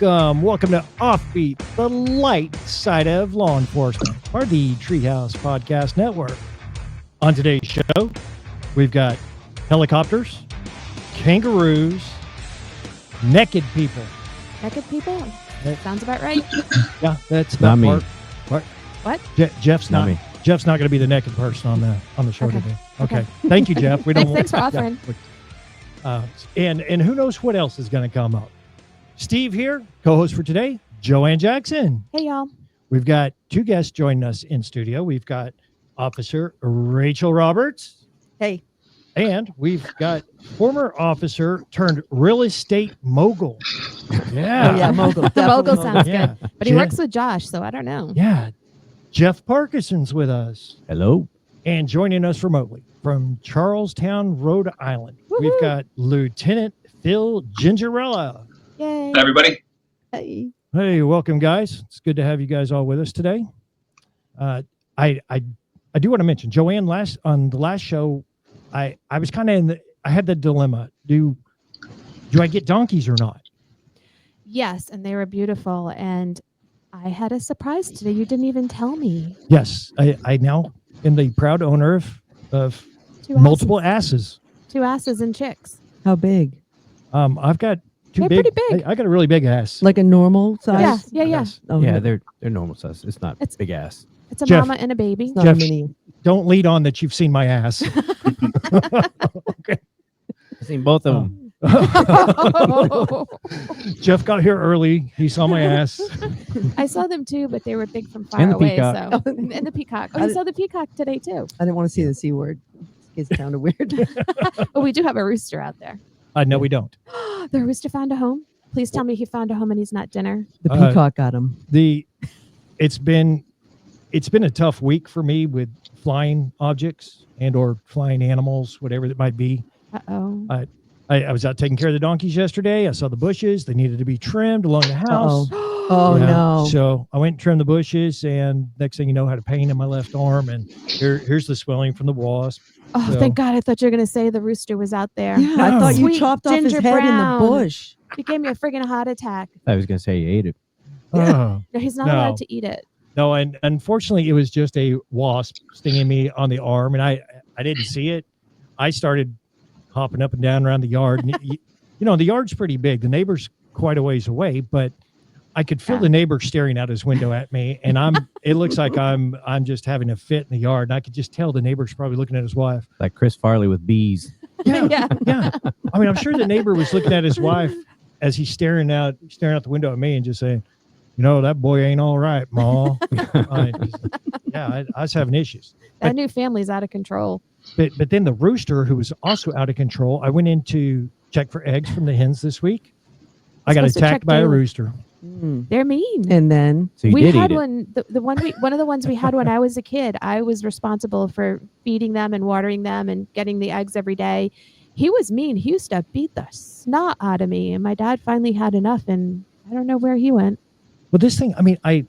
Welcome to Offbeat, the light side of law enforcement, part of the Treehouse Podcast Network. On today's show, we've got helicopters, kangaroos, naked people. Naked people? Sounds about right. Yeah, that's not me. What? Jeff's not me. Jeff's not going to be the naked person on the show Okay. today. Okay. Thank you, Jeff. We don't Thanks for offering. And who knows what else is going to come up. Steve here, co-host for today, Joann Jackson. Hey, y'all. We've got two guests joining us in studio. We've got Officer Rachel Roberts. Hey. And we've got former officer turned real estate mogul. Yeah. Oh, yeah, mogul. Mogul sounds Yeah. good. But he works with Josh, so I don't know. Yeah. Jeff Parkerson's with us. Hello. And joining us remotely from Charlestown, Rhode Island, Woo-hoo. we've got Lieutenant Phil Gingerella. Yay. Hi, everybody. Hey. Hey, welcome, guys. It's good to have you guys all with us today. I do want to mention Joann on the last show. I was kind of I had the dilemma. Do I get donkeys or not? Yes, and they were beautiful. And I had a surprise today. You didn't even tell me. Yes, I now am the proud owner of Two multiple asses. Two asses and chicks. How big? I've got two They're big. pretty big. I got a really big ass. Like a normal size? Yeah. Yes. Oh, Yeah, no. they're normal size. It's not It's- big ass. It's a Jeff. mama and a baby. It's not Jeff. a mini. Don't lead on that you've seen my ass. Okay. I've seen both of them. Jeff got here early. He saw my ass. I saw them too, but they were big from far And the away. peacock. So and the peacock. Oh, you saw the peacock today too. I didn't want to see the C word. It sounded weird. Oh, we do have a rooster out there. No, we don't. The rooster found a home. Please tell me he found a home and he's not dinner. The peacock got him. It's been a tough week for me with flying objects and or flying animals, whatever it might be. Uh-oh. I was out taking care of the donkeys yesterday. I saw the bushes. They needed to be trimmed along the house. Oh, Yeah. no. So I went and trimmed the bushes, and next thing you know, I had a pain in my left arm, and here's the swelling from the wasp. Oh, So- thank God. I thought you were going to say the rooster was out there. Yeah, I thought you Sweet chopped off his Ginger head Brown. in the bush. He gave me a friggin' heart attack. I was gonna say you ate it. Oh. No, he's not No. allowed to eat it. No, and unfortunately, it was just a wasp stinging me on the arm, and I didn't see it. I started hopping up and down around the yard. And the yard's pretty big. The neighbor's quite a ways away, but I could feel Yeah. the neighbor staring out his window at me, and it looks like I'm just having a fit in the yard, and I could just tell the neighbor's probably looking at his wife. Like Chris Farley with bees. Yeah. Yeah. I mean, I'm sure the neighbor was looking at his wife as he's staring out the window at me and just saying, that boy ain't all right, Ma. I was having issues. That new family's out of control. But then the rooster, who was also out of control, I went in to check for eggs from the hens this week. I got Supposed to check attacked by a daily. rooster. They're mean. And then So you we did had eat it. one of the ones we had when I was a kid. I was responsible for feeding them and watering them and getting the eggs every day. He was mean. He used to beat the snot out of me, and my dad finally had enough, and I don't know where he went. Well, this thing, I mean, I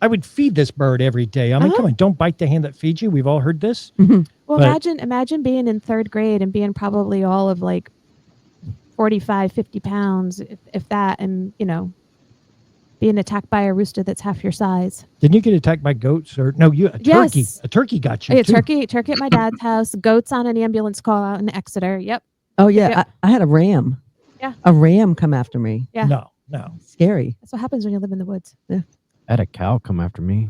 would feed this bird every day. I mean, Uh-huh. come on, don't bite the hand that feeds you. We've all heard this. Well, But- imagine being in third grade and being probably all of like 45, 50 pounds, if that, and being attacked by a rooster that's half your size. Didn't you get attacked by goats or no? A turkey. Yes. A turkey got you. Yeah, too. turkey at my dad's house, goats on an ambulance call out in Exeter. Yep. oh yeah, Yep. I had a ram. Yeah. A ram come after me. Yeah. No. Scary. That's what happens when you live in the woods. I had a cow come after me.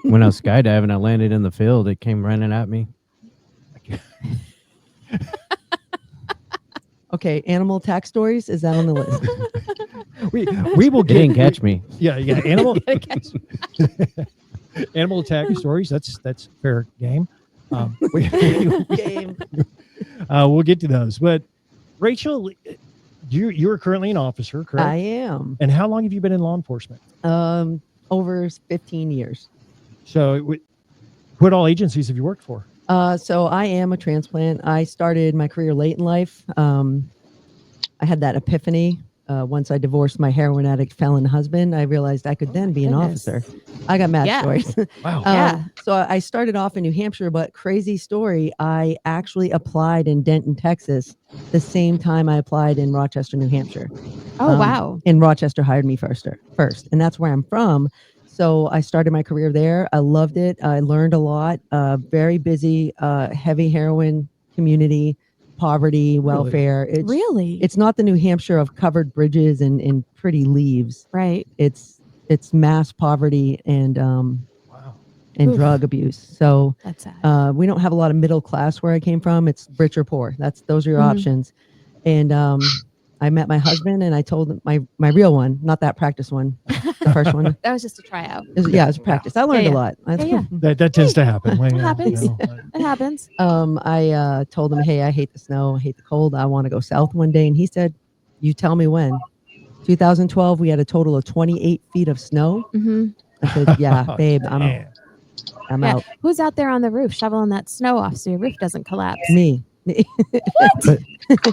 When I was skydiving, I landed in the field. It came running at me. Okay, animal attack stories, is that on the list? We will It get. didn't catch me. Yeah. Animal animal attack stories. That's fair game. Game. We'll get to those. But Rachel, you are currently an officer, correct? I am. And how long have you been in law enforcement? Over 15 years. So, what all agencies have you worked for? So I am a transplant. I started my career late in life. I had that epiphany once I divorced my heroin addict felon husband, I realized I could then be an goodness. officer. I got mad Yeah. stories. Wow. Yeah. So I started off in New Hampshire, but crazy story, I actually applied in Denton, Texas, the same time I applied in Rochester, New Hampshire. Oh, wow. And Rochester hired me first, and that's where I'm from. So I started my career there. I loved it. I learned a lot. Very busy, heavy heroin community, poverty, welfare. Really? It's not the New Hampshire of covered bridges and pretty leaves. Right. It's mass poverty and Wow. and Oof. drug abuse. So That's sad. we don't have a lot of middle class where I came from. It's rich or poor. Those are your Mhm. options. And I met my husband, and I told him my real one, not that practice one, the first one. That was just a tryout. It was practice. I learned Yeah. a lot. Yeah. That tends to happen. It happens. It happens. I told him, hey, I hate the snow. I hate the cold. I want to go south one day. And he said, you tell me when. 2012, we had a total of 28 feet of snow. Hmm. I said, yeah, babe, I'm Yeah. out. Who's out there on the roof shoveling that snow off so your roof doesn't collapse? Me. What?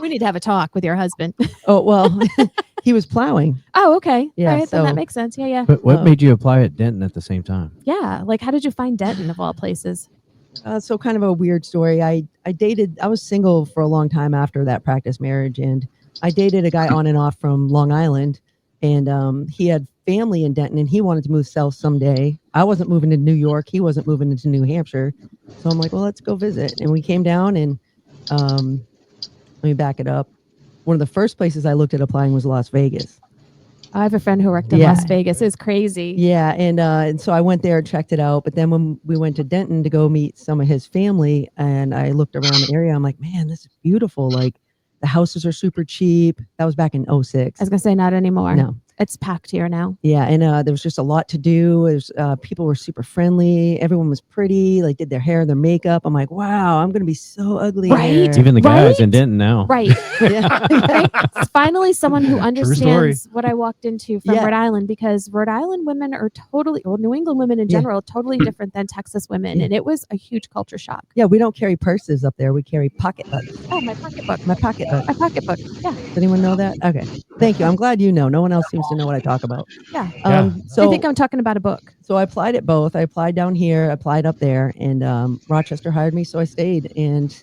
We need to have a talk with your husband. Oh, well, he was plowing. Oh, okay. Yeah, All right, then so- that makes sense. Yeah, yeah. But what made you apply at Denton at the same time? Yeah. Like, how did you find Denton of all places? So kind of a weird story. I was single for a long time after that practice marriage, and I dated a guy on and off from Long Island, and he had family in Denton, and he wanted to move south someday. I wasn't moving to New York. He wasn't moving into New Hampshire. So I'm like, well, let's go visit. And we came down, and let me back it up. One of the first places I looked at applying was Las Vegas. I have a friend who worked in Yeah. Las Vegas. It's crazy. Yeah, and so I went there, checked it out. But then when we went to Denton to go meet some of his family, and I looked around the area, I'm like, man, this is beautiful. Like the houses are super cheap. That was back in 06. I was gonna say not anymore. No. It's packed here now. Yeah, and there was just a lot to do. There's people were super friendly. Everyone was pretty. Like did their hair, their makeup. I'm like, wow, I'm gonna be so ugly. Right? here. Even the guys Right? in Denton now. Right. Yeah. Right? It's finally someone who story. understands what I walked into from Yeah. Rhode Island, because Rhode Island women are totally, well, New England women in Yeah. general, totally different than Texas women. Yeah. And it was a huge culture shock. Yeah, we don't carry purses up there. We carry pocketbooks. Oh, my pocketbook. My pocketbook. My pocketbook. Yeah. Does anyone know that? Okay. Thank you. I'm glad you know. No one else seems to know what I talk about. Yeah. So I think I'm talking about a book. So I applied at both. I applied down here, applied up there, and Rochester hired me, so I stayed. And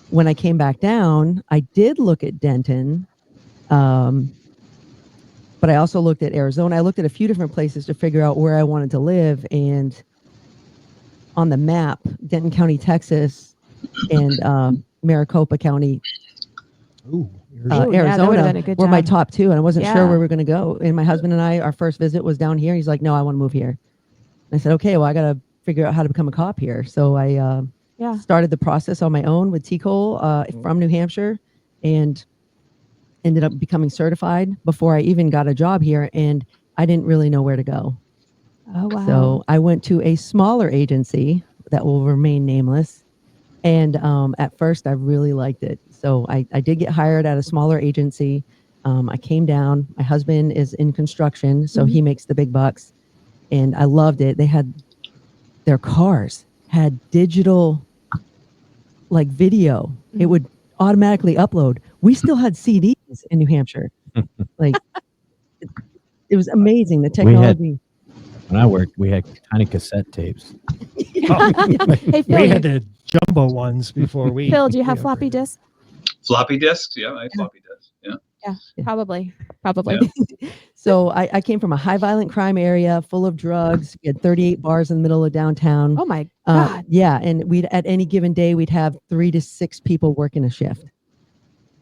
when I came back down, I did look at Denton, but I also looked at Arizona. I looked at a few different places to figure out where I wanted to live. And on the map, Denton County, Texas, and Maricopa County, Ooh, Ooh, yeah, that would've Arizona been a good were my job. top two, and I wasn't sure Yeah. where we were going to go. And my husband and I, our first visit was down here. He's like, "No, I want to move here." I said, "Okay, well, I got to figure out how to become a cop here." So I Yeah. started the process on my own with T-Cole from New Hampshire, and ended up becoming certified before I even got a job here. And I didn't really know where to go. Oh, wow. So I went to a smaller agency that will remain nameless. And at first, I really liked it. So I did get hired at a smaller agency. I came down. My husband is in construction, so he makes the big bucks. And I loved it. They had their cars had digital like video. It would automatically upload. We still had CDs in New Hampshire. Like it was amazing. The technology. When I worked, we had tiny cassette tapes. Hey, Phil, We had the jumbo ones before we. Phil, do you have we floppy upgraded. disks? Floppy disks? Yeah, I had floppy disks. Yeah. Probably. Probably. Yeah. So I came from a high violent crime area full of drugs. We had 38 bars in the middle of downtown. Oh, my God. Yeah, and we'd at any given day we'd have 3 to 6 people working a shift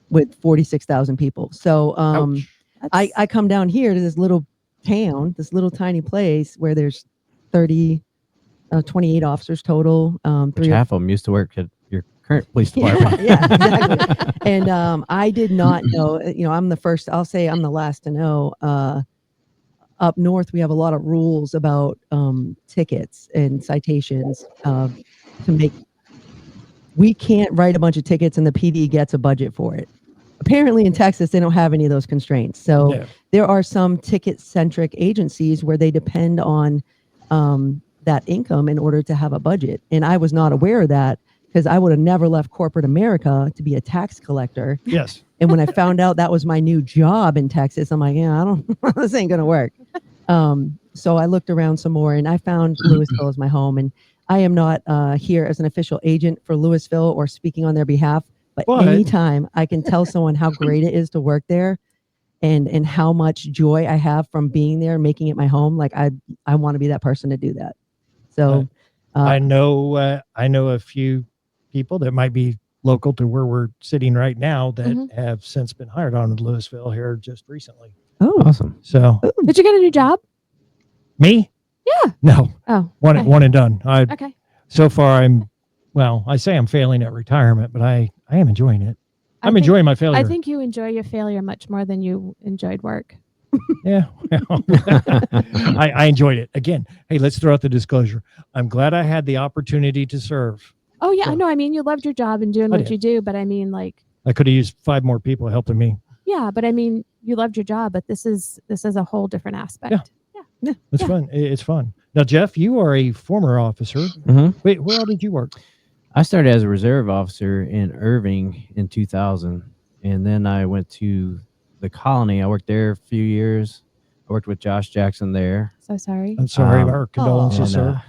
with 46,000 people. So Ouch. That's- I come down here to this little town, this little tiny place where there's 28 officers total. Which 3 half of them used to work at your current police department. yeah, exactly. And I did not know, I'm the first, I'll say I'm the last to know. Up north, we have a lot of rules about tickets and citations we can't write a bunch of tickets and the PD gets a budget for it. Apparently in Texas, they don't have any of those constraints. So Yeah. there are some ticket-centric agencies where they depend on that income in order to have a budget. And I was not aware of that because I would have never left corporate America to be a tax collector. Yes. And when I found out that was my new job in Texas, I'm like, yeah, I don't, this ain't going to work. So I looked around some more and I found Louisville as my home. And I am not here as an official agent for Louisville or speaking on their behalf, but anytime I can tell someone how great it is to work there and how much joy I have from being there and making it my home, like I want to be that person to do that. So I know a few people that might be local to where we're sitting right now that have since been hired on in Louisville here just recently. Oh, Awesome. So Did you get a new job? me? Yeah. No. Oh. One okay. and done. Okay. So far I say I'm failing at retirement, but I am enjoying it. I'm enjoying my failure. I think you enjoy your failure much more than you enjoyed work. Yeah. Well, I enjoyed it. Again, hey, let's throw out the disclosure. I'm glad I had the opportunity to serve. Oh yeah, So, I know. I mean, you loved your job and doing what you do, but I mean, like, I could have used 5 more people helping me. Yeah, but I mean, you loved your job, but this is a whole different aspect. Yeah. It's fun. It's fun. Now, Jeff, you are a former officer. Wait, where all did you work? I started as a reserve officer in Irving in 2000, and then I went to the Colony. I worked there a few years. I worked with Josh Jackson there. So sorry. I'm sorry. Our condolences, sir.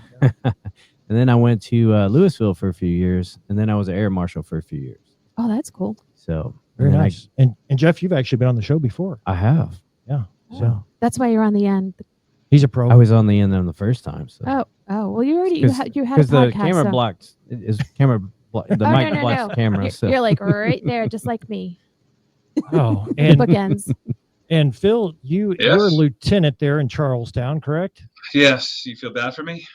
And then I went to Louisville for a few years, and then I was an air marshal for a few years. Oh, that's cool. So very nice. And Jeff, you've actually been on the show before. I have. Yeah. Oh, so that's why you're on the end. He's a pro. I was on the end on the first time. So. Oh. Well, you already you had a podcast. Because the camera blocks the mic no, blocks the camera. So. You're like right there, just like me. Oh, and bookends. And Phil, you're a lieutenant there in Charlestown, correct? Yes. You feel bad for me?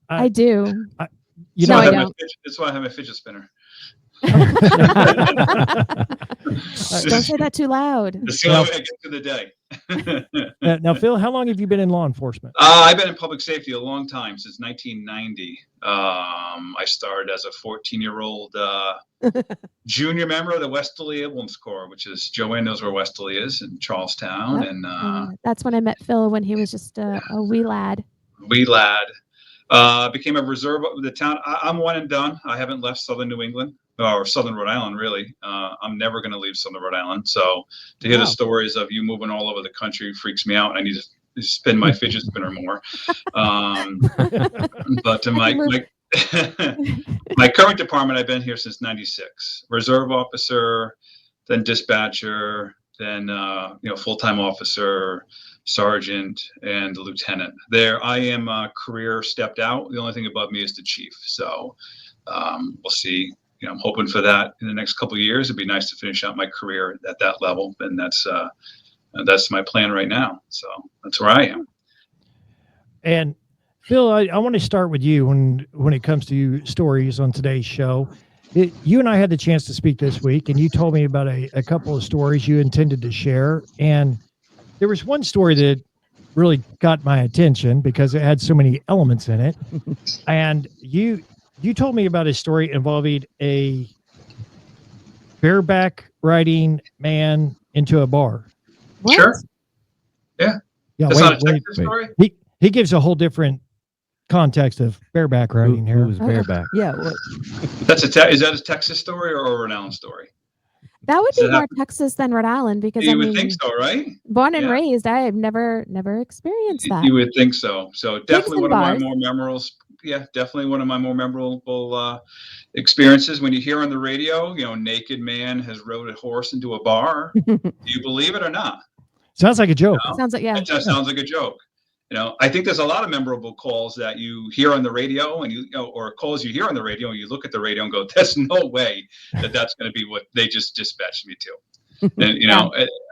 I do. I don't. That's why I have my fidget spinner. Don't say that too loud. It's the only way I get through the day. Now, Phil, how long have you been in law enforcement? I've been in public safety a long time, since 1990. I started as a 14-year-old junior member of the Westerly Ambulance Corps, which is, Joann knows where Westerly is, in Charlestown. Yep. And that's when I met Phil when he was just a wee lad. Became a reserve of the town. I'm one and done. I haven't left Southern New England or Southern Rhode Island, really. I'm never going to leave Southern Rhode Island. So to hear the stories of you moving all over the country freaks me out. I need to spin my fidget spinner more. But my current department, I've been here since '96. Reserve officer, then dispatcher, then full-time officer, sergeant, and lieutenant. There, I am career stepped out. The only thing above me is the chief. So we'll see. I'm hoping for that in the next couple of years. It'd be nice to finish out my career at that level, and that's my plan right now. So that's where I am. And Phil, I want to start with you when it comes to stories on today's show. You and I had the chance to speak this week, and you told me about a couple of stories you intended to share. And there was one story that really got my attention because it had so many elements in it. And you told me about a story involving a bareback riding man into a bar. What? Sure. Yeah. That's not a Texas story? He gives a whole different context of bareback riding here. Who's bareback? Yeah. Is that a Texas story or a Rhode Island story? That would be more Texas than Rhode Island because you would think so, right? Born and raised, I have never experienced that. You would think so. So definitely one of bars. my more memorable. Yeah, definitely one of my more memorable experiences. When you hear on the radio, naked man has rode a horse into a bar. Do you believe it or not? Sounds like a joke. Sounds like It just sounds like a joke. I think there's a lot of memorable calls that you hear on the radio, and or calls you hear on the radio, and you look at the radio and go, "There's no way that's going to be what they just dispatched me to." And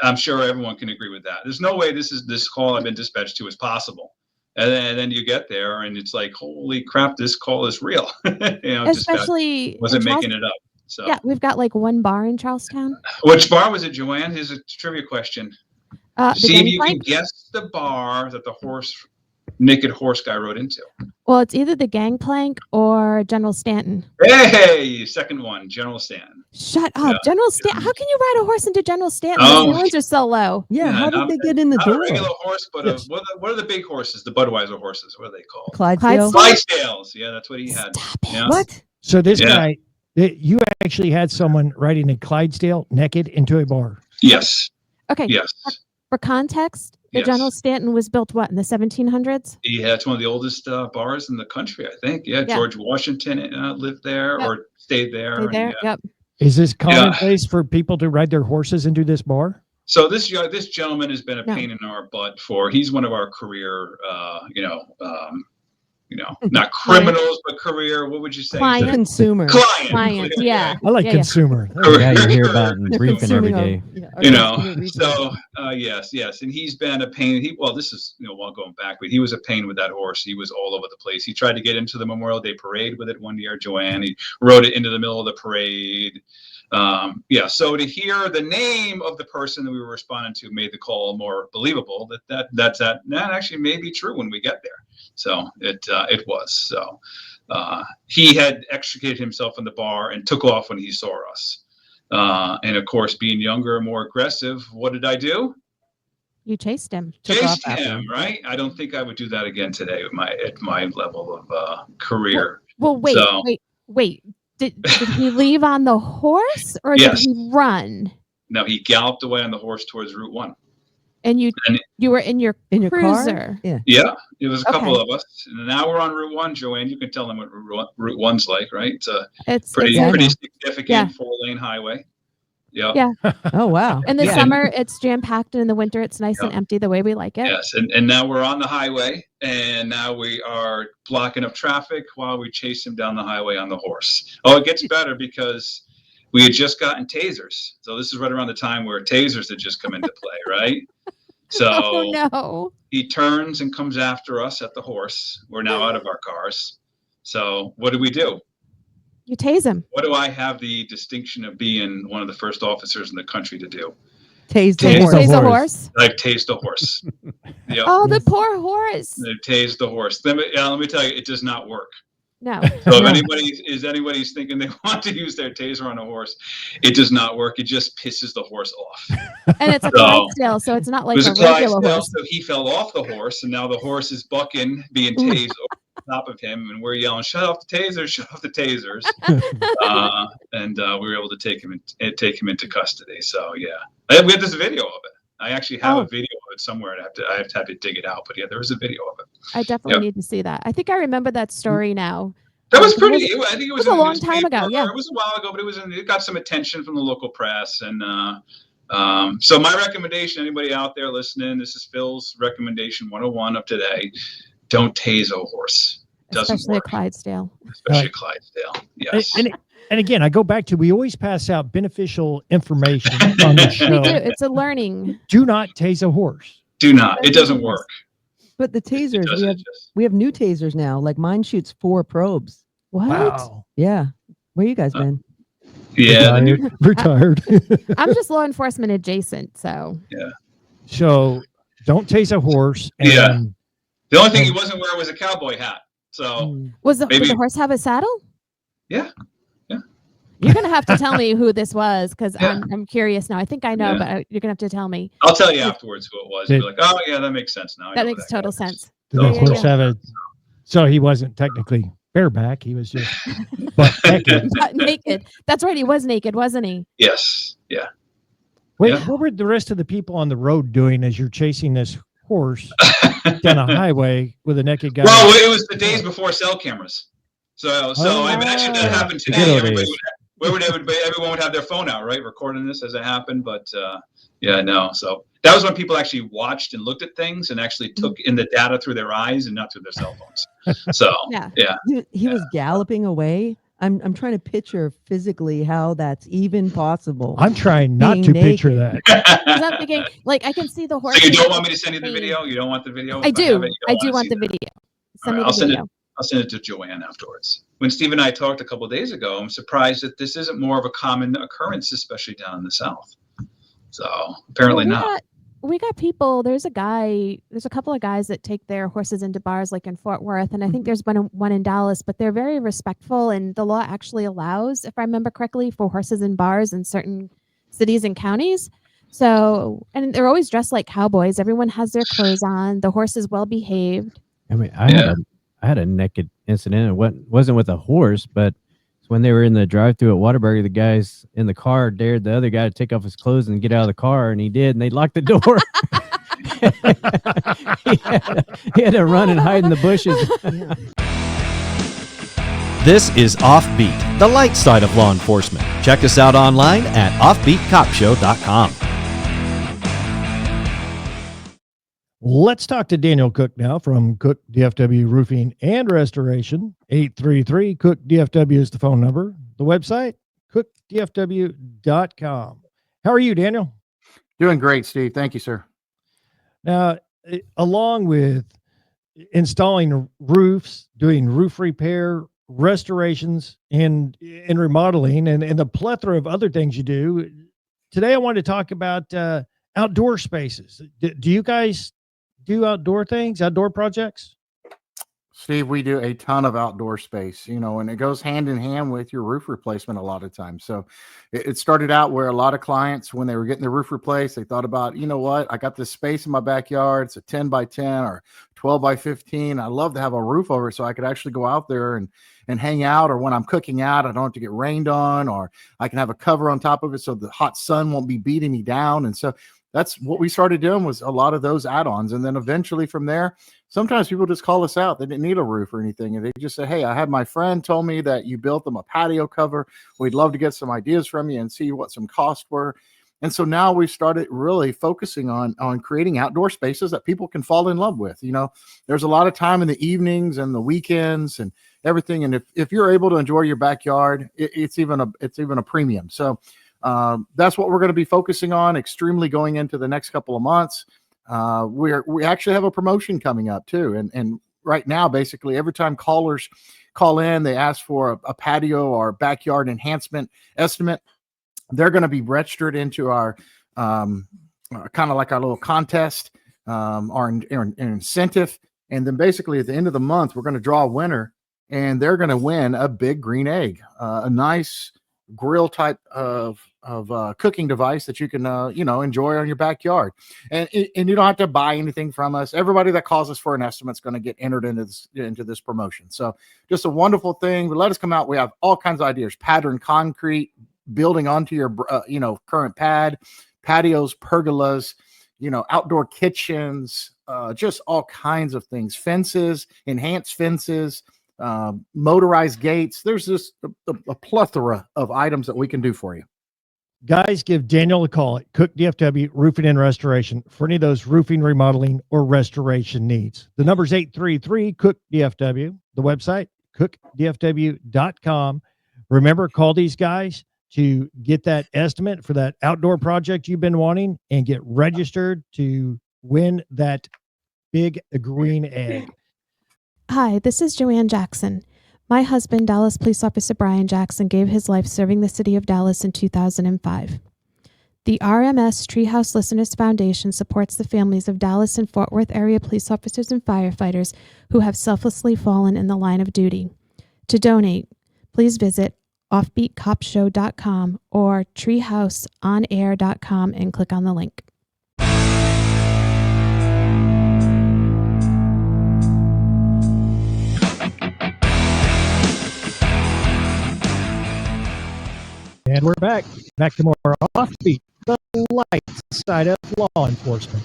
I'm sure everyone can agree with that. There's no way this call I've been dispatched to is possible. And then you get there, and it's like, holy crap, this call is real. Especially wasn't making it up. So yeah, we've got like one bar in Charlestown. Which bar was it, Joann? Here's a trivia question. See if you can guess the bar that the naked horse guy rode into. Well, it's either the Gangplank or General Stanton. Hey, second one, General Stanton. Shut up, yeah. General Stanton. How can you ride a horse into General Stanton? Oh, the horns are so low. Yeah, how did they get in the door? A regular horse, but what are the big horses? The Budweiser horses. What are they called? Clydesdales. Clydesdales. Yeah, that's what he had. Stop it. Yeah. What? So this Yeah. guy, you actually had someone riding a Clydesdale naked into a bar. Yes. Okay. Yes. For context, the Yes. General Stanton was built what, in the 1700s? Yeah, it's one of the oldest bars in the country, I think. Yeah, Yeah. George Washington lived there Yep. or stayed there. Stay and, there. yeah. Yep. Is this commonplace for people to ride their horses into this bar? So this gentleman has been a No. pain in our butt he's one of our career, not criminals, but career. What would you say? Client. Consumer. Client. Yeah. I like Yeah, consumer. Career- Yeah, you hear about in They're briefing every consuming day. our You know, consumer resources. so yes, and he's been a pain. This is while going back, but he was a pain with that horse. He was all over the place. He tried to get into the Memorial Day parade with it one year, Joann. He rode it into the middle of the parade. So to hear the name of the person that we were responding to made the call more believable. That actually may be true when we get there. So it was. So he had extricated himself in the bar and took off when he saw us. And of course, being younger and more aggressive, what did I do? You chased him. Took off Chased after him, him. right? I don't think I would do that again today at my level of career. Well, wait, So- wait. Did he leave on the horse or Yes. did he run? No, he galloped away on the horse towards Route 1. And you And- were in your In your cruiser. car? Yeah. Yeah, it was a couple Okay. of us. And now we're on Route 1, Joann. You can tell them what Route 1's like, right? It's a It's pretty Yeah, I know. significant Yeah. 4-lane highway. Yeah. Yeah. Oh, wow. in the Yeah. summer it's jam packed, and in the winter it's nice Yeah. and empty the way we like it. Yes, and now we're on the highway, and now we are blocking up traffic while we chase him down the highway on the horse. Oh, it gets better because we had just gotten tasers. So this is right around the time where tasers had just come into play, right? So Oh no. he turns and comes after us at the horse. We're now out of our cars. So what do we do? You tase him. What do I have the distinction of being one of the first officers in the country to do? Tase the Tase horse. the Tase a horse. horse. I've tased a horse. Yep. Oh, the poor horse. I've tased the horse. Let me tell you, it does not work. No. So No. if anybody's thinking they want to use their taser on a horse, it does not work. It just pisses the horse off. And it's a So- Clydesdale, so it's not like It was a a regular Clydesdale, horse. so he fell off the horse, and now the horse is bucking, being tased over top of him, and we're yelling, "Shut off the tasers! Shut off the tasers!" And we were able to take him into custody. So yeah, we had this video of it. I actually have a video of it somewhere. I have to dig it out, but yeah, there was a video of it. I definitely Yep. need to see that. I think I remember that story now. That was It pretty. was- I think it was was a in the long time ago, newspaper. yeah. It was a while ago, but it got some attention from the local press. And so my recommendation, anybody out there listening, this is Phil's recommendation 101 of today: don't tase a horse. Doesn't Especially work, a Clydesdale. especially a Clydesdale. Yes. And again, I go back to we always pass out beneficial information on the We show. do. It's a learning. Do not tase a horse. Do not. It doesn't work. But the It tasers, doesn't. we have new tasers now. Like mine shoots 4 probes. What? Wow. Yeah. Where you guys been? Yeah. the new- Retired. I'm just law enforcement adjacent, so So don't tase a horse. And Yeah. The only thing he wasn't wearing was a cowboy hat. So Mm. did Maybe- the horse have a saddle? Yeah. You're gonna have to tell me who this was because Yeah. I'm curious now. I think I know, Yeah. but you're gonna have to tell me. I'll tell you afterwards who it was. You'll be Did- like, oh yeah, that makes sense now. I That know who makes guy total is. sense. did Yeah, the horse have a? So he wasn't technically bareback. He was just butt naked. Naked. That's right. He was naked, wasn't he? Yes. Yeah. Wait, Yeah. what were the rest of the people on the road doing as you're chasing this horse down a highway with a naked guy? Well, it was the days before cell cameras. So I imagine that happened The today. good old Everybody days. everyone would have their phone out, right, recording this as it happened. But yeah, no. So that was when people actually watched and looked at things and actually took in the data through their eyes and not through their cell phones. So Yeah. yeah, He was galloping away. I'm trying to picture physically how that's even possible. I'm trying not Being to picture that. Because I'm thinking, like, I can see the horse. So you don't want me to send you the video? You don't want the video? I If do. have it, you I don't do wanna want see the that? video. All Send right, me I'll the send video. I'll send it to Joann afterwards. When Steve and I talked a couple of days ago, I'm surprised that this isn't more of a common occurrence, especially down in the South. So apparently Well, not. we got people. There's a couple of guys that take their horses into bars like in Fort Worth, and I think there's one in Dallas, but they're very respectful, and the law actually allows, if I remember correctly, for horses in bars in certain cities and counties. So, and they're always dressed like cowboys. Everyone has their clothes on. The horse is well behaved. I mean, I had a naked incident. It wasn't with a horse, but So when they were in the drive-thru at Whataburger, the guys in the car dared the other guy to take off his clothes and get out of the car, and he did, and they locked the door. he had to run and hide in the bushes. Yeah. This is Offbeat, the light side of law enforcement. Check us out online at offbeatcopshow.com. Let's talk to Daniel Cook now from Cook DFW Roofing and Restoration. 833 Cook DFW is the phone number. The website, cookdfw.com. How are you, Daniel? Doing great, Steve. Thank you, sir. Now, along with installing roofs, doing roof repair, restorations, and remodeling, and the plethora of other things you do, today I wanted to talk about outdoor spaces. Do you guys do outdoor things, outdoor projects? Steve, we do a ton of outdoor space, and it goes hand in hand with your roof replacement a lot of times. So it started out where a lot of clients, when they were getting their roof replaced, they thought about, you know what, I got this space in my backyard. It's a 10 by 10 or 12 by 15. I love to have a roof over it so I could actually go out there and hang out, or when I'm cooking out, I don't have to get rained on, or I can have a cover on top of it so the hot sun won't be beating me down. And so that's what we started doing, was a lot of those add-ons. And then eventually from there, sometimes people just call us out. They didn't need a roof or anything. And they just say, hey, I had my friend told me that you built them a patio cover. We'd love to get some ideas from you and see what some costs were. And so now we started really focusing on creating outdoor spaces that people can fall in love with. There's a lot of time in the evenings and the weekends and everything. And if you're able to enjoy your backyard, it's even a premium. So that's what we're going to be focusing on extremely going into the next couple of months. We actually have a promotion coming up too. And right now, basically every time callers call in, they ask for a patio or backyard enhancement estimate. They're going to be registered into our kind of like our little contest, our incentive. And then basically at the end of the month, we're going to draw a winner, and they're going to win a big green egg, a nice grill type of cooking device that you can enjoy on your backyard. And you don't have to buy anything from us. Everybody that calls us for an estimate is going to get entered into this promotion. So just a wonderful thing. But let us come out. We have all kinds of ideas: pattern concrete, building onto your current pad, patios, pergolas, outdoor kitchens, just all kinds of things, fences, enhanced fences, motorized gates. There's just a plethora of items that we can do for you. Guys, give Daniel a call at Cook DFW Roofing and Restoration for any of those roofing, remodeling, or restoration needs. The number is 833 Cook DFW. The website, cookdfw.com. Remember, call these guys to get that estimate for that outdoor project you've been wanting and get registered to win that big green egg. Hi, this is Joann Jackson. My husband, Dallas Police Officer Brian Jackson, gave his life serving the city of Dallas in 2005. The RMS Treehouse Listeners Foundation supports the families of Dallas and Fort Worth area police officers and firefighters who have selflessly fallen in the line of duty. To donate, please visit offbeatcopshow.com or treehouseonair.com and click on the link. And we're back to more Offbeat, the light side of law enforcement.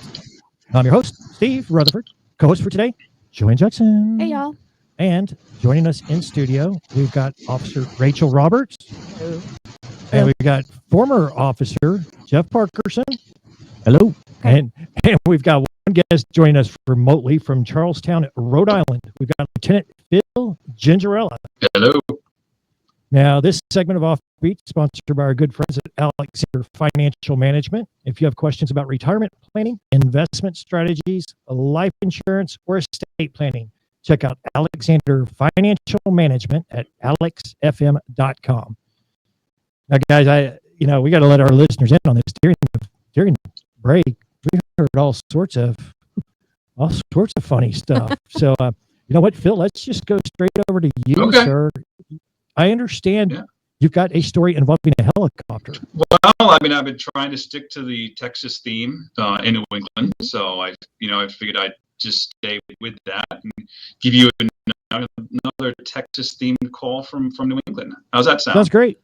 I'm your host, Steve Rutherford. Co-host for today, Joann Jackson. Hey, y'all. And joining us in studio, we've got Officer Rachel Roberts. Hello. And we've got former Officer Jeff Parkerson. Hello. And we've got one guest joining us remotely from Charlestown, Rhode Island. We've got Lieutenant Phil Gingerella. Hello. Now, this segment of Offbeat is sponsored by our good friends at Alexander Financial Management. If you have questions about retirement planning, investment strategies, life insurance, or estate planning, check out Alexander Financial Management at alexfm.com. Now, guys, we got to let our listeners in on this. During the break, we heard all sorts of funny stuff. So, you know what, Phil? Let's just go straight over to you, sir. I understand you've got a story involving a helicopter. Well, I've been trying to stick to the Texas theme in New England, so I figured I'd just stay with that and give you another Texas-themed call from New England. How's that sound? Sounds great.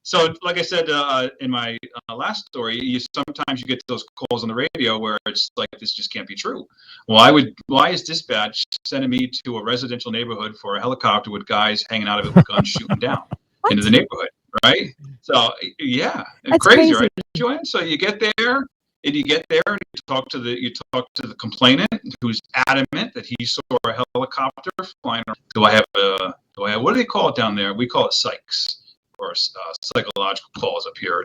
So, like I said in my last story, sometimes you get those calls on the radio where it's like, this just can't be true. Why is dispatch sending me to a residential neighborhood for a helicopter with guys hanging out of it with guns shooting down into the neighborhood, right? So, yeah, crazy, right, Joann? So you get there. And you talk to the complainant, who's adamant that he saw a helicopter flying. Do I have what do they call it down there? We call it psychs, or psychological calls up here.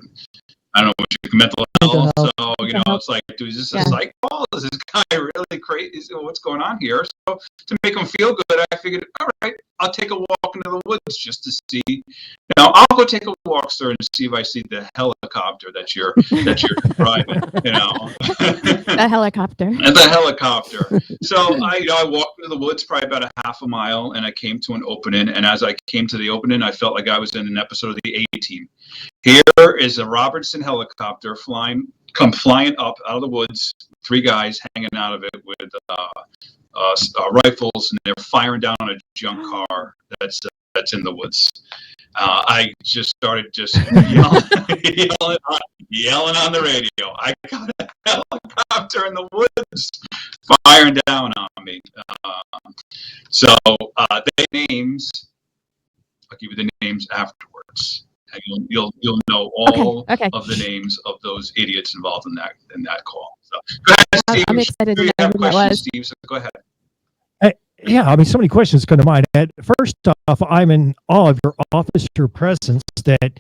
I don't know what mental health. So it's like, is this a psych call? Is this guy really crazy? What's going on here? So to make him feel good, I figured, all right, I'll take a walk into the woods just to see. I'll go take a walk, sir, and see if I see the helicopter that you're driving. The helicopter. And the helicopter. So I walked into the woods probably about a half a mile, and I came to an opening. And as I came to the opening, I felt like I was in an episode of the A-Team. Here is a Robertson helicopter flying up out of the woods. 3 guys hanging out of it with rifles, and they're firing down on a junk car that's in the woods. I just started yelling on the radio. I got a helicopter in the woods firing down on me. So they names. I'll give you the names afterwards. And you'll know all of the names of those idiots involved in that call. So go ahead, Steve. I'm excited to you know have who that questions, was. Steve, so go ahead. Yeah, so many questions come to mind. First off, I'm in awe of your officer presence that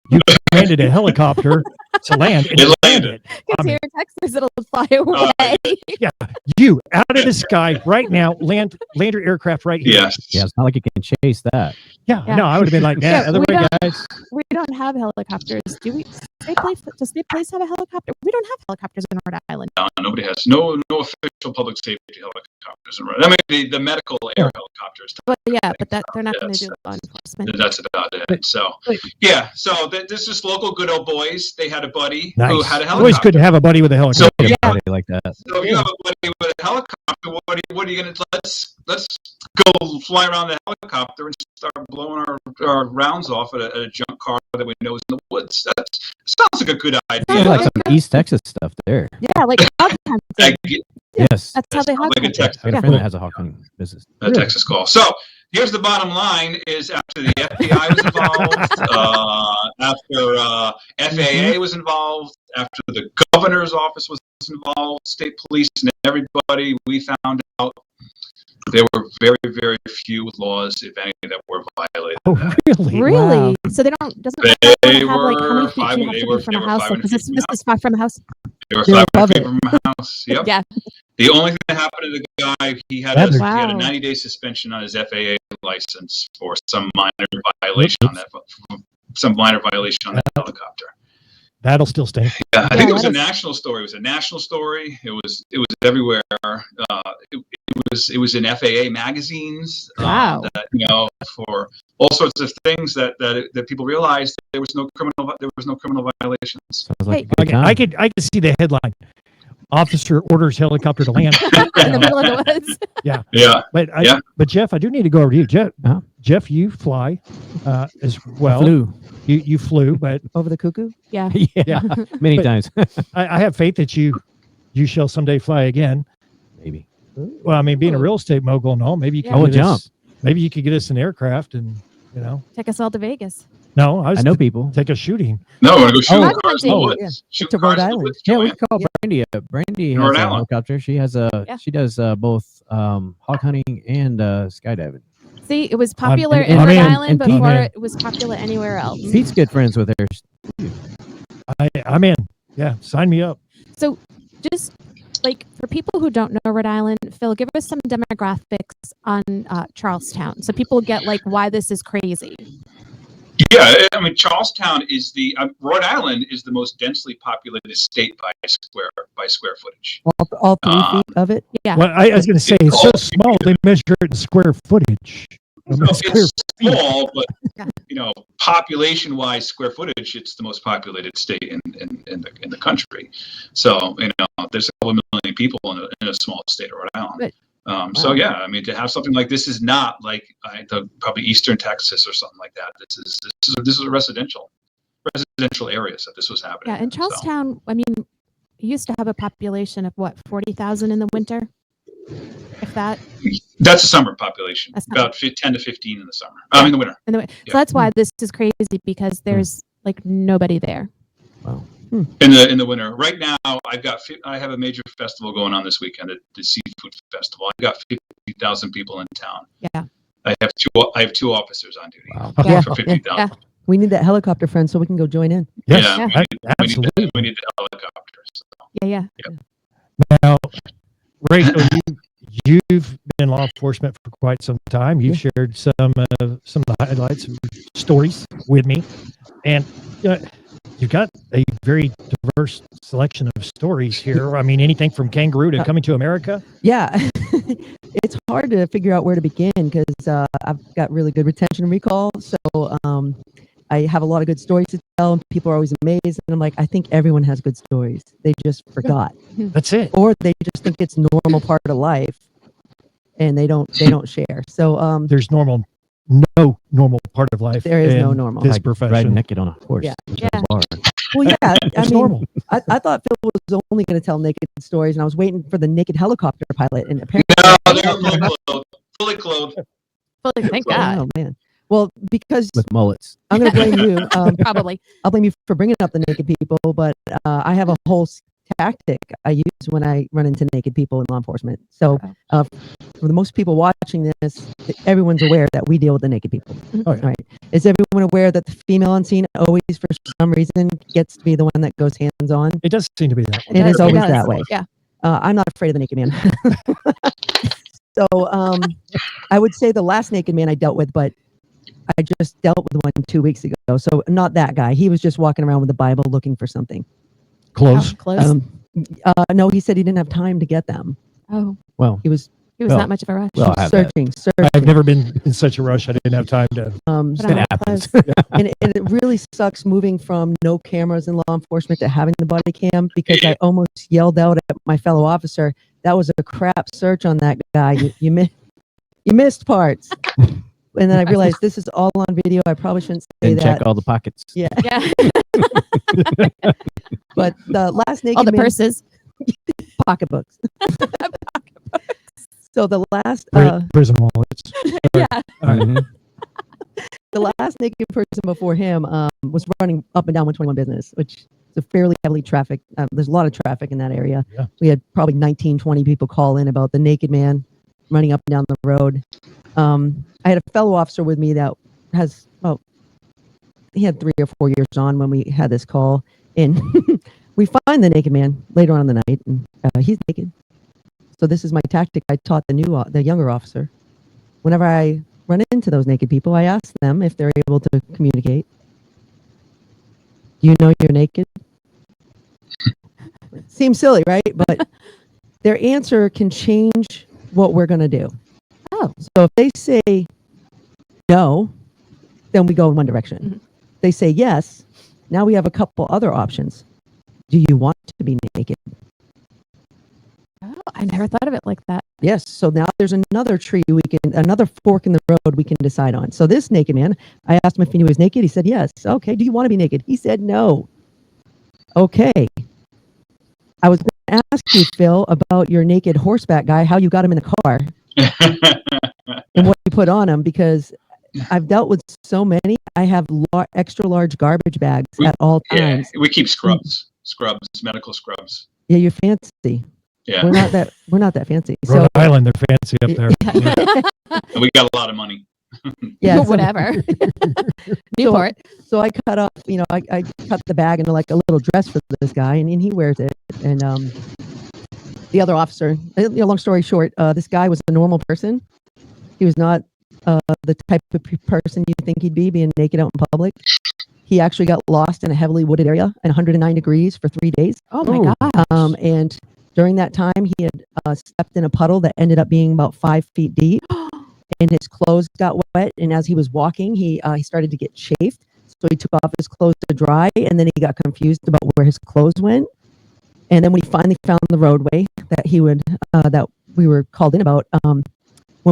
you commanded a helicopter to land. And it landed. Because here in Texas, it'll fly away. Yeah, you out of the sky right now, land your aircraft right here. Yes. Yeah, it's not like you can chase that. Yeah. No, I would have been like, other way, guys. We don't have helicopters, do we? Does State Police have a helicopter? We don't have helicopters in Rhode Island. No, nobody has. No official public safety helicopters in Rhode Island. I mean, the medical air helicopters. But they're not going to do law enforcement. That's about it. So, So this is local good old boys. They had a buddy who had a helicopter. Always good to have a buddy with a helicopter. So, like that. So if you have a buddy with a helicopter, what are you going to let's go fly around the helicopter and start blowing our rounds off at a junk car that we know is in the woods. That sounds like a good idea. Yeah, like some East Texas stuff there. Yeah, like hog hunting. Yes. That's how they hog like hunt. a Texas. I got a friend that has a hog hunting business. A Texas call. So here's the bottom line: is after the FBI was involved, after FAA was involved, after the governor's office was involved, state police, and everybody, we found out there were very, very few laws, if any, that were violated. Oh, really? Really? Wow. So they doesn't They have like how many were feet you have to be from a house? 500 Because this feet is far from a house. They were They were 500 above feet it. from my house. Yep. Yeah. The only thing that happened to the guy, he had a 90-day suspension on his FAA license for some minor violation on that helicopter. That'll still stay. Yeah, I think it was a national story. It was a national story. It was everywhere. It was in FAA magazines. Wow. That, for all sorts of things that people realized there was no criminal violations. Sounds like Hey, a good time. I could see the headline: Officer orders helicopter to land In the middle of the woods. Yeah. Yeah. But Jeff, I do need to go over to you. Jeff, Uh-huh. Jeff, you fly as well. Flew. You flew, but Over the cuckoo? Yeah. yeah, Many But- times. I have faith that you shall someday fly again. Maybe. Well, I mean, being a real estate mogul and all, maybe you Yeah. can I will get us- jump. Maybe you could get us an aircraft and Take us all to Vegas. No, I was I know people. take a shooting. No, I want to go shoot Oh. cars in the Oh, woods. yeah. Shoot To cars Rhode in the Island. woods, Yeah, we Joann. can call Brandy. Brandy Rhode has a Island. helicopter. She has she does both hog hunting and skydiving. See, it was popular I'm in Rhode in, Island and Pete- before I'm in. it was popular anywhere else. Pete's good friends with her. I'm in. Yeah, sign me up. So just like for people who don't know Rhode Island, Phil, give us some demographics on Charlestown so people get like why this is crazy. Yeah, I mean, Charlestown is Rhode Island is the most densely populated state by square footage. All 3 feet of it? Yeah. Well, I was going to say it's so small they measure it in square footage. it's feet. small, but Yeah. population-wise, square footage, it's the most populated state in the country. So there's a couple million people in a small state of Rhode Island. So Wow. yeah, I mean, to have something like this is not like probably Eastern Texas or something like that. This is a residential areas that this was happening. Yeah, in Charlestown, I mean, used to have a population of what, 40,000 in the winter, if that. That's a summer population, That's about 10 to 15 in the summer. I mean, the winter. So that's why this is crazy, because there's like nobody there. Wow. In the winter. Right now, I have a major festival going on this weekend, the Seafood Festival. I've got 50,000 people in town. Yeah. I have two officers on duty Yeah. for 50,000. Yeah. We need that helicopter friend so we can go join in. Yes, Yeah, absolutely. we need the helicopters. So. Yeah. Now, Rachel, you've been in law enforcement for quite some time. You've shared some of the highlights, stories with me, and you've got a very diverse selection of stories here. I mean, anything from kangaroo to Coming to America. Yeah. It's hard to figure out where to begin because I've got really good retention and recall. So I have a lot of good stories to tell, and people are always amazed. And I'm like, I think everyone has good stories. They just forgot, That's it. or they just think it's normal part of life, and they don't share. So There's no normal part of life. There is no in normal. this Like profession. riding naked on a horse. Yeah. which is hard. well, yeah, I It's mean, normal. I thought Phil was only going to tell naked stories, and I was waiting for the naked helicopter pilot, and apparently, No, they're fully clothed. Thank God. oh man. Well, because With mullets. I'm going to blame you. Probably. I'll blame you for bringing up the naked people, but I have a whole tactic I use when I run into naked people in law enforcement. So for the most people watching this, everyone's aware that we deal with the naked people. Oh, yeah. Right? Is everyone aware that the female on scene always, for some reason, gets to be the one that goes hands-on? It does seem to be that. It is always does. that way. Yeah. I'm not afraid of the naked man. So I would say the last naked man I dealt with, but I just dealt with one 2 weeks ago. So not that guy. He was just walking around with the Bible looking for something. Close. Close. No, he said he didn't have time to get them. Oh, Well, He was he was Well, not much of a rush. well, I have that. searching. I've never been in such a rush. I didn't have time to. Put on It my happens. clothes. and it really sucks moving from no cameras in law enforcement to having the body cam, because I almost yelled out at my fellow officer, "That was a crap search on that guy. You missed parts." And then I realized this is all on video. I probably shouldn't say And that. check all the pockets. Yeah. Yeah. But the last naked All the man, purses. pocketbooks. So the last Prison wallets. Yeah. Mhm. the last naked person before him was running up and down 121 business, which is a fairly heavily trafficked. There's a lot of traffic in that area. Yeah. We had probably 19, 20 people call in about the naked man running up and down the road. I had a fellow officer with me that has, he had 3 or 4 years on when we had this call, and we find the naked man later on in the night, and he's naked. So this is my tactic I taught the younger officer. Whenever I run into those naked people, I ask them if they're able to communicate. Do you know you're naked? Seems silly, right? But their answer can change what we're going to do. Oh. So if they say no, then we go in one direction. Mhm. They say yes, now we have a couple other options. Do you want to be naked? Oh, I never thought of it like that. Yes. So now there's another another fork in the road we can decide on. So this naked man, I asked him if he was naked. He said yes. Okay. Do you want to be naked? He said no. Okay. I was going to ask you, Phil, about your naked horseback guy, how you got him in the car and what you put on him, because I've dealt with so many. I have extra large garbage bags at all times. We keep scrubs, medical scrubs. Yeah, you're fancy. Yeah, We're not that fancy. Rhode Island, they're fancy up there. and we got a lot of money. Yeah, so- Whatever. Newport. So I cut off, I cut the bag into like a little dress for this guy, and he wears it. And the other officer, long story short, this guy was a normal person. He was not the type of person you think he'd be, being naked out in public. He actually got lost in a heavily wooded area at 109 degrees for 3 days. Oh my God. And during that time, he had stepped in a puddle that ended up being about 5 feet deep. and his clothes got wet. And as he was walking, he started to get chafed. So he took off his clothes to dry, and then he got confused about where his clothes went. And then when he finally found the roadway that that we were called in about, when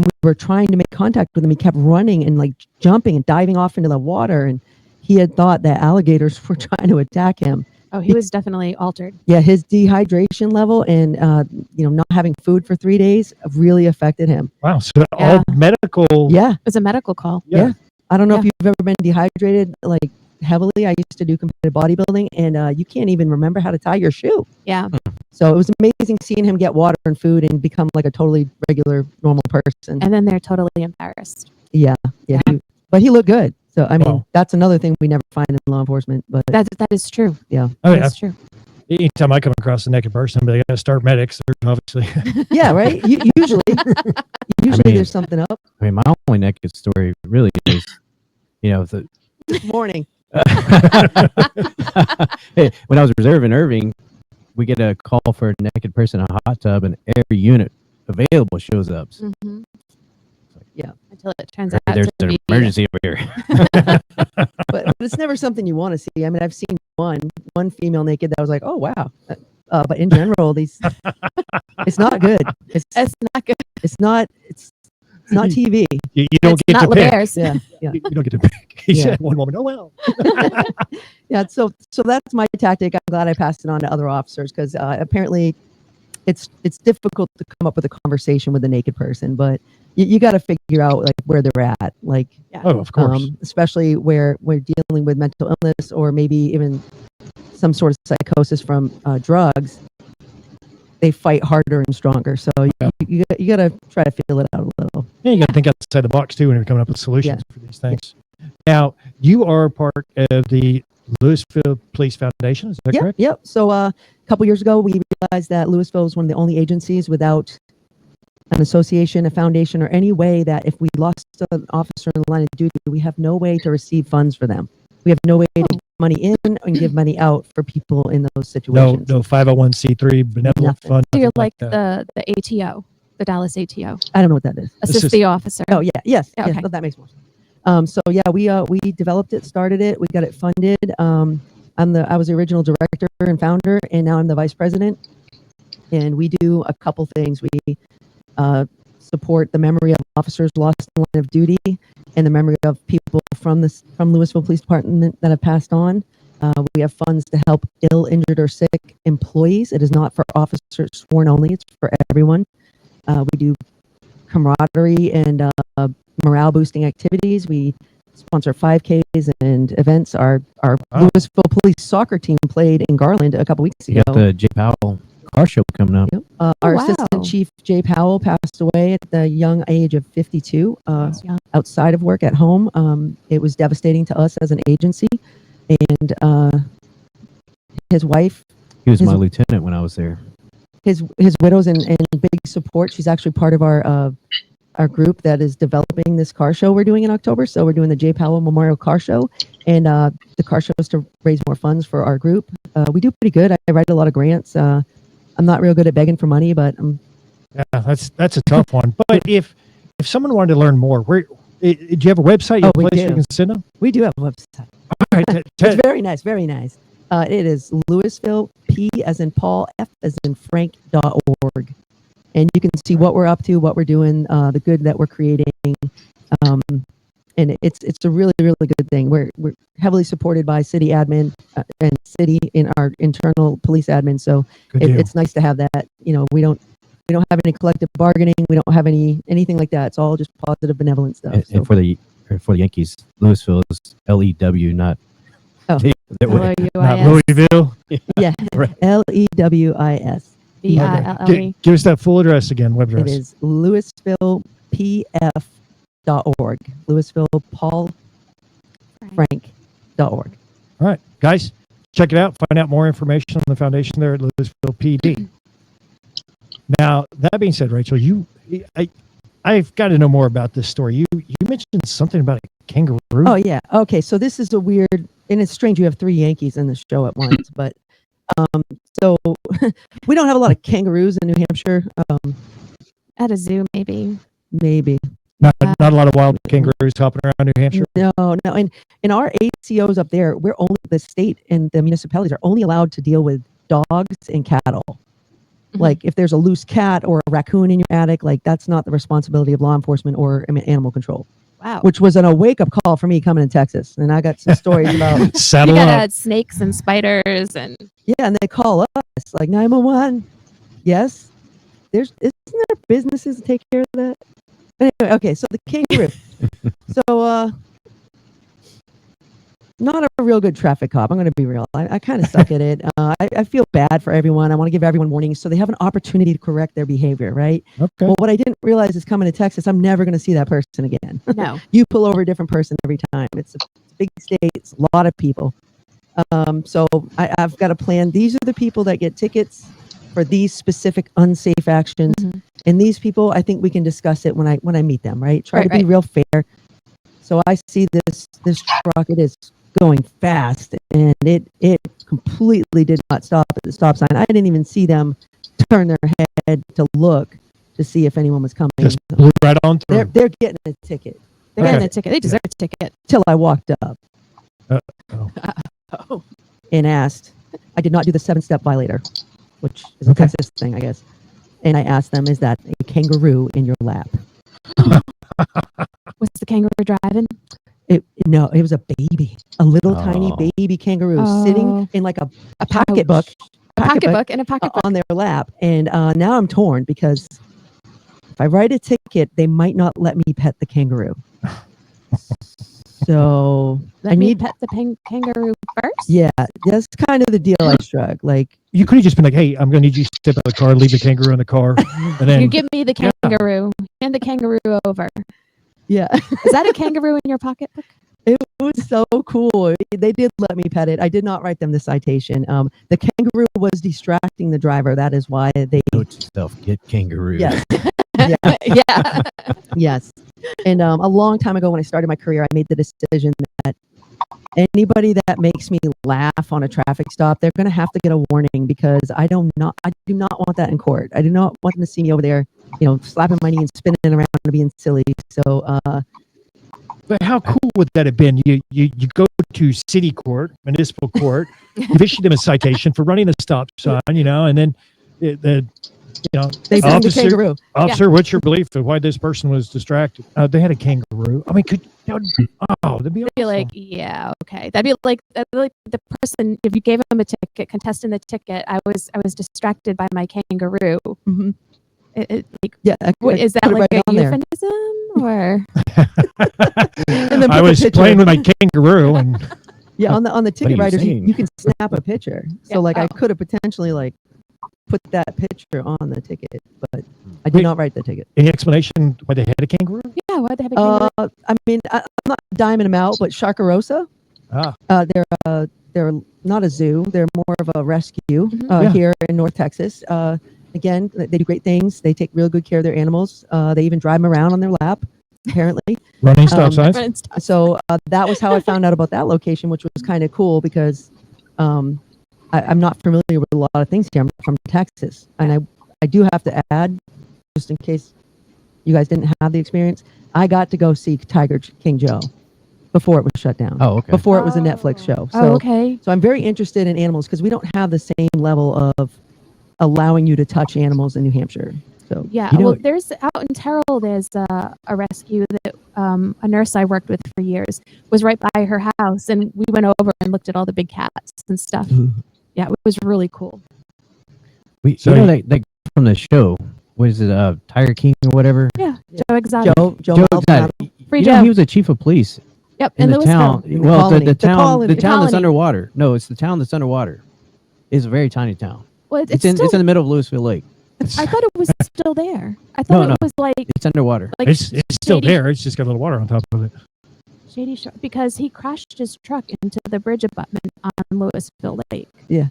we were trying to make contact with him, he kept running and like jumping and diving off into the water. And he had thought that alligators were trying to attack him. Oh, he was definitely altered. Yeah, his dehydration level and not having food for 3 days really affected him. Wow. So all medical. Yeah, It was a medical call. yeah. I don't know if you've ever been dehydrated like heavily. I used to do competitive bodybuilding, and you can't even remember how to tie your shoe. Yeah. So it was amazing seeing him get water and food and become like a totally regular, normal person. And then they're totally embarrassed. Yeah. But he looked good. So I mean, Oh. that's another thing we never find in law enforcement. But That is true. yeah, Oh, yeah. That's true. Anytime I come across a naked person, but they got to start medics. They're obviously. yeah, right. Usually mean- there's something up. I mean, my only naked story really is, the This morning. Hey, when I was reserve in Irving, we get a call for a naked person in a hot tub, and every unit available shows up. Mm-hmm. Yeah. Until it turns Hey, out there's to an be emergency over here. But it's never something you want to see. I mean, I've seen one female naked that was like, oh wow. But in general, it's not good. It's not good. It's not TV. You don't It's get not to pick. LeBear's. Yeah. You don't get to pick. He Yeah. said one woman. Oh well. Yeah. So that's my tactic. I'm glad I passed it on to other officers because apparently it's difficult to come up with a conversation with a naked person, but you got to figure out like where they're at, like Oh, of course. especially where we're dealing with mental illness or maybe even some sort of psychosis from drugs. They fight harder and stronger. So you got to try to feel it out a little. Yeah, you got to think outside the box too when you're coming up with solutions for these things. Now, you are part of the Louisville Police Foundation. Is that correct? Yep. So a couple years ago, we realized that Louisville is one of the only agencies without an association, a foundation, or any way that if we lost an officer in the line of duty, we have no way to receive funds for them. We have no way to give money in and give money out for people in those situations. No 501c3 benevolent Nothing. fund. So you're nothing like that. the ATO, the Dallas ATO. I don't know what that is. Assist is- the officer. Oh yeah, yes, Yeah, yes, okay. that makes more sense. So yeah, we developed it, started it, we got it funded. I was the original director and founder, and now I'm the vice president. And we do a couple things. We support the memory of officers lost in the line of duty, and the memory of people from Louisville Police Department that have passed on. We have funds to help ill, injured, or sick employees. It is not for officers sworn only; it's for everyone. We do camaraderie and morale boosting activities. We sponsor 5Ks and events. Our Wow. Louisville Police soccer team played in Garland a couple weeks You ago. got the J. Powell car show coming up. Yep. Our wow. assistant chief, Jay Powell, passed away at the young age of 52 That's young. outside of work at home. It was devastating to us as an agency. And his wife, He was my lieutenant when I was there. his widow's in big support. She's actually part of our group that is developing this car show we're doing in October. So we're doing the J. Powell Memorial Car Show, and the car show is to raise more funds for our group. We do pretty good. I write a lot of grants. I'm not real good at begging for money, but Yeah, that's a tough one. But if someone wanted to learn more, where do you have a website? You have a we place do. you can send them? we do have a website. All right. It's very nice, very nice. It is Louisville, P as in Paul, F as in Frank.org. And you can see what we're up to, what we're doing, the good that we're creating. And it's a really, really good thing. We're heavily supported by city admin and city in our internal police admin. So Good deal. it's nice to have that. We don't have any collective bargaining. We don't have anything like that. It's all just positive, benevolent stuff. And, So. and for the Yankees, Louisville is LEW, not. Oh. that would- Not LUIS. Louisville. Yeah, Right. LEWIS. BILLE. Give us that full address again, web It address. is LouisvillePF.org. Louisville Paul Frank.org. All right, guys, check it out. Find out more information on the foundation there at Louisville PD. Now, that being said, Rachel, I've got to know more about this story. You mentioned something about a kangaroo. Oh yeah. Okay. So this is a weird, and it's strange. You have 3 Yankees in the show at once, but so we don't have a lot of kangaroos in New Hampshire. At a zoo, maybe. Maybe. Not a lot of wild kangaroos hopping around New Hampshire. No. And in our ACOs up there, we're only, the state and the municipalities are only allowed to deal with dogs and cattle. Like if there's a loose cat or a raccoon in your attic, like that's not the responsibility of law enforcement or animal control. Wow. Which was a wake up call for me coming to Texas. And I got some stories about Saddle You up. got snakes and spiders and and they call us like 911. Yes. Isn't there businesses to take care of that? Anyway, okay, so the kangaroo. So not a real good traffic cop. I'm going to be real. I kind of suck at it. I feel bad for everyone. I want to give everyone warnings so they have an opportunity to correct their behavior, right? Okay. Well, what I didn't realize is coming to Texas, I'm never going to see that person again. no. You pull over a different person every time. It's a big state. It's a lot of people. So I've got a plan. These are the people that get tickets for these specific unsafe actions. And these people, I think we can discuss it when I meet them, right? Try to be real fair. So I see this truck. It is going fast, and it completely did not stop at the stop sign. I didn't even see them turn their head to look to see if anyone was coming. Just blew right on through. They're getting a ticket. They're getting a ticket. They deserve a ticket. Till I walked up Uh-oh. and asked. I did not do the 7-step violator, which is a Texas thing, I guess. And I asked them, "Is that a kangaroo in your lap?" Was the kangaroo driving? No, it was a baby, a little tiny baby kangaroo sitting in like a pocketbook, A pocketbook and a pocketbook on their lap. And now I'm torn because if I write a ticket, they might not let me pet the kangaroo. So Let me pet the kangaroo first. Yeah, that's kind of the deal I struck. Like You could have just been like, "Hey, I'm going to need you to step out of the car, leave the kangaroo in the car, and then You give me the kangaroo. Hand the kangaroo over. yeah, Is that a kangaroo in your pocketbook? it was so cool. They did let me pet it. I did not write them the citation. The kangaroo was distracting the driver. That is why they. Note to self, get kangaroo. Yes. Yeah. Yeah. Yes. And a long time ago when I started my career, I made the decision that anybody that makes me laugh on a traffic stop, they're going to have to get a warning because I do not want that in court. I do not want them to see me over there, slapping my knee and spinning around and being silly. So, But how cool would that have been? You go to city court, municipal court, you've issued them a citation for running a stop sign, and then they the found the kangaroo. officer, what's your belief of why this person was distracted? They had a kangaroo. I mean, that'd be That'd be awesome. like, yeah, okay. That'd be like the person, if you gave him a ticket, contesting the ticket, I was distracted by my kangaroo. Mm-hmm. Yeah. Is that like a euphemism or? I was playing with my kangaroo and yeah, on the ticket you writers, saying? you can snap a picture. So I could have potentially put that picture on the ticket, but I did not write the ticket. any explanation why they had a kangaroo? Yeah, why'd they have a kangaroo? I mean, I'm not diming them out, but Sharkarosa, they're not a zoo. They're more of a rescue here in North Texas. Again, they do great things. They take real good care of their animals. They even drive them around on their lap, apparently. Running stop signs? So that was how I found out about that location, which was kind of cool because I'm not familiar with a lot of things here. I'm from Texas. And I do have to add, just in case you guys didn't have the experience, I got to go see Tiger King Joe before it was shut down. Oh, okay. Before it was a Netflix show. So, okay. So I'm very interested in animals because we don't have the same level of allowing you to touch animals in New Hampshire. So Yeah, well, there's out in Terrell, there's a rescue that a nurse I worked with for years was right by her house, and we went over and looked at all the big cats and stuff. Yeah, it was really cool. That from the show, was it Tiger King or whatever? Yeah, Joe Exotic. Joe Exotic. Free Joe. Joe. He was a chief of police. Yep, in the town. In the Well, colony. the town The that's colony. underwater. No, it's the town that's underwater. It's a very tiny town. Well, It's in the middle of Louisville Lake. I thought it was still there. I thought No. it was like It's underwater. It's still Shady- there. It's just got a little water on top of it. Shady Shore because he crashed his truck into the bridge abutment on Louisville Lake. Yeah.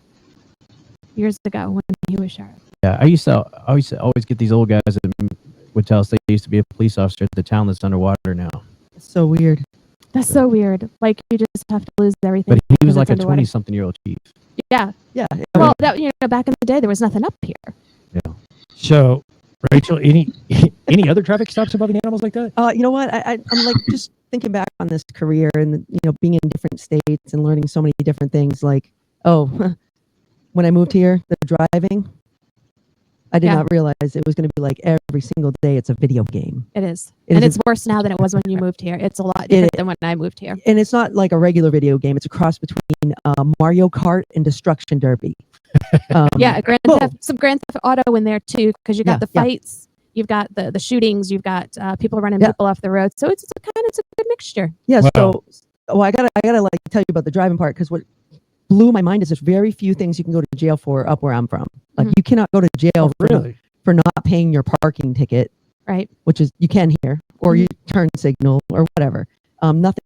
Years ago when he was sheriff. Yeah, I used to always get these old guys that would tell us they used to be a police officer at the town that's underwater now. It's so weird. That's so weird. Like you just have to lose everything. But he was because like it's a underwater. 20-something-year-old chief. Yeah. Yeah. Well, back in the day, there was nothing up here. Yeah. So, Rachel, Any other traffic stops involving animals like that? You know what? I'm like just thinking back on this career and being in different states and learning so many different things. Like, when I moved here, the driving, I did not realize it was going to be like every single day. It's a video game. It is, and it's worse now than it was when you moved here. It's a lot different than when I moved here. And it's not like a regular video game. It's a cross between Mario Kart and Destruction Derby. Some Grand Theft Auto in there too, because you got the fights, you've got the shootings, you've got people running people off the road. So it's a good mixture. Yeah. Wow. So, I gotta like tell you about the driving part, because what blew my mind is there's very few things you can go to jail for up where I'm from. Like you cannot go to jail for not paying your parking ticket, right? Which is you can here, or you turn signal or whatever. None of